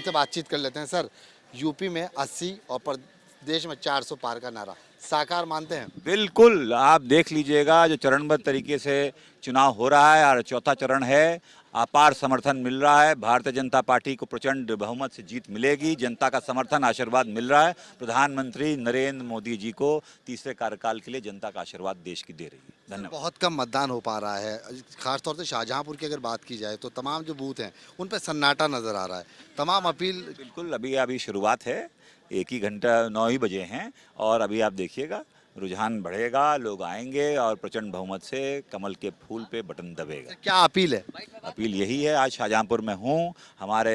उनसे बातचीत कर लेते हैं। सर, यूपी में 80 और प्रदेश में 400 पार का नारा साकार मानते हैं? बिल्कुल, आप देख लीजिएगा जो चरणबद्ध तरीके से चुनाव हो रहा है और चौथा चरण है, अपार समर्थन मिल रहा है। भारतीय जनता पार्टी को प्रचंड बहुमत से जीत मिलेगी। जनता का समर्थन आशीर्वाद मिल रहा है। प्रधानमंत्री नरेंद्र मोदी जी को तीसरे कार्यकाल के लिए जनता का आशीर्वाद देश की दे रही है। धन्यवाद। बहुत कम मतदान हो पा रहा है, खासतौर से शाहजहांपुर की अगर बात की जाए तो तमाम जो बूथ हैं उन पर सन्नाटा नजर आ रहा है। तमाम अपील बिल्कुल, अभी शुरुआत है। 1 ही घंटा 9 ही बजे हैं और अभी आप देखिएगा रुझान बढ़ेगा, लोग आएंगे और प्रचंड बहुमत से कमल के फूल पे बटन दबेगा। क्या अपील है? अपील यही है, आज शाहजहांपुर में हूँ, हमारे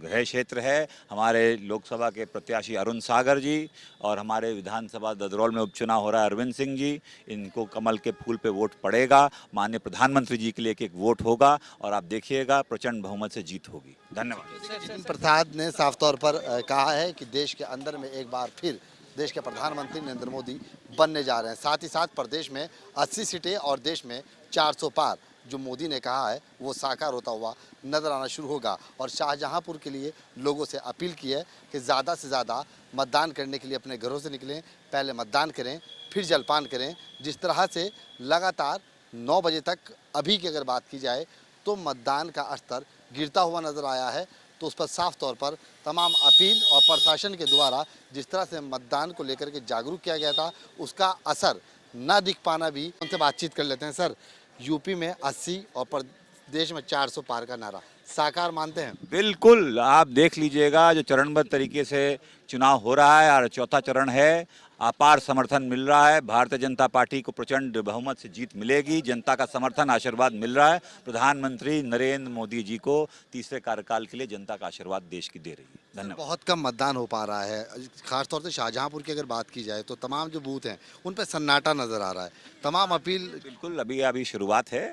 गृह क्षेत्र है, हमारे लोकसभा के प्रत्याशी अरुण सागर जी और हमारे विधानसभा ददरौल में उपचुनाव हो रहा है अरविंद सिंह जी, इनको कमल के फूल पे वोट पड़ेगा। माननीय प्रधानमंत्री जी के लिए एक वोट होगा और आप देखिएगा प्रचंड बहुमत से जीत होगी। धन्यवाद। जितिन प्रसाद ने साफ तौर पर कहा है कि देश के अंदर में एक बार फिर देश के प्रधानमंत्री नरेंद्र मोदी बनने जा रहे हैं। साथ ही साथ प्रदेश में 80 सीटें और देश में 400 पार जो मोदी ने कहा है वो साकार होता हुआ नजर आना शुरू होगा। और शाहजहांपुर के लिए लोगों से अपील की है कि ज़्यादा से ज़्यादा मतदान करने के लिए अपने घरों से निकलें, पहले मतदान करें फिर जलपान करें। जिस तरह से लगातार 9 बजे तक अभी की अगर बात की जाए तो मतदान का स्तर गिरता हुआ नजर आया है, तो उस पर साफ तौर पर तमाम अपील और प्रशासन के द्वारा जिस तरह से मतदान को लेकर के जागरूक किया गया था उसका असर न दिख पाना भी। उनसे बातचीत कर लेते हैं। सर, यूपी में 80 और प्रदेश में 400 पार का नारा साकार मानते हैं? बिल्कुल, आप देख लीजिएगा जो चरणबद्ध तरीके से चुनाव हो रहा है और चौथा चरण है, अपार समर्थन मिल रहा है। भारतीय जनता पार्टी को प्रचंड बहुमत से जीत मिलेगी। जनता का समर्थन आशीर्वाद मिल रहा है। प्रधानमंत्री नरेंद्र मोदी जी को तीसरे कार्यकाल के लिए जनता का आशीर्वाद देश की दे रही है। धन्यवाद। बहुत कम मतदान हो पा रहा है, खासतौर से शाहजहांपुर की अगर बात की जाए तो तमाम जो बूथ हैं उन पर सन्नाटा नजर आ रहा है। तमाम अपील बिल्कुल, अभी शुरुआत है।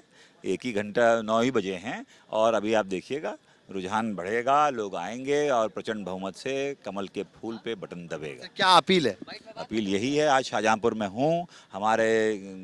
1 ही घंटा 9 ही बजे हैं और अभी आप देखिएगा रुझान बढ़ेगा, लोग आएंगे और प्रचंड बहुमत से कमल के फूल पे बटन दबेगा। क्या अपील है? अपील यही है, आज शाहजहांपुर में हूँ, हमारे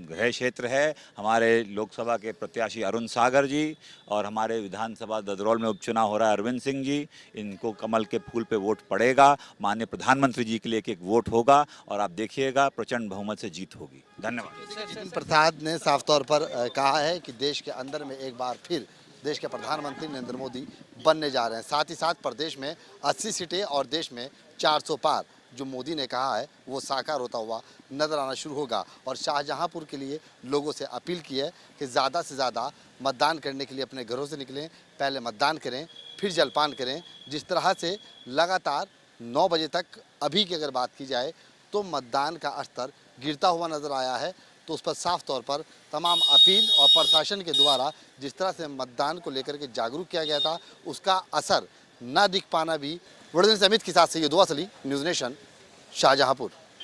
गृह क्षेत्र है, हमारे लोकसभा के प्रत्याशी अरुण सागर जी और हमारे विधानसभा ददरौल में उपचुनाव हो रहा है अरविंद सिंह जी, इनको कमल के फूल पे वोट पड़ेगा। माननीय प्रधानमंत्री जी के लिए एक वोट होगा और आप देखिएगा प्रचंड बहुमत से जीत होगी। धन्यवाद। जितिन प्रसाद ने साफ तौर पर कहा है कि देश के अंदर में एक बार फिर देश के प्रधानमंत्री नरेंद्र मोदी बनने जा रहे हैं। साथ ही साथ प्रदेश में 80 सीटें और देश में 400 पार जो मोदी ने कहा है वो साकार होता हुआ नजर आना शुरू होगा। और शाहजहांपुर के लिए लोगों से अपील की है कि ज़्यादा से ज़्यादा मतदान करने के लिए अपने घरों से निकलें, पहले मतदान करें फिर जलपान करें। जिस तरह से लगातार 9 बजे तक अभी की अगर बात की जाए तो मतदान का स्तर गिरता हुआ नजर आया है, तो उस पर साफ तौर पर तमाम अपील और प्रशासन के द्वारा जिस तरह से मतदान को लेकर के जागरूक किया गया था उसका असर न दिख पाना भी। वडोदरा से अमित के साथ से ये दुआ सली, न्यूज़ नेशन, शाहजहांपुर।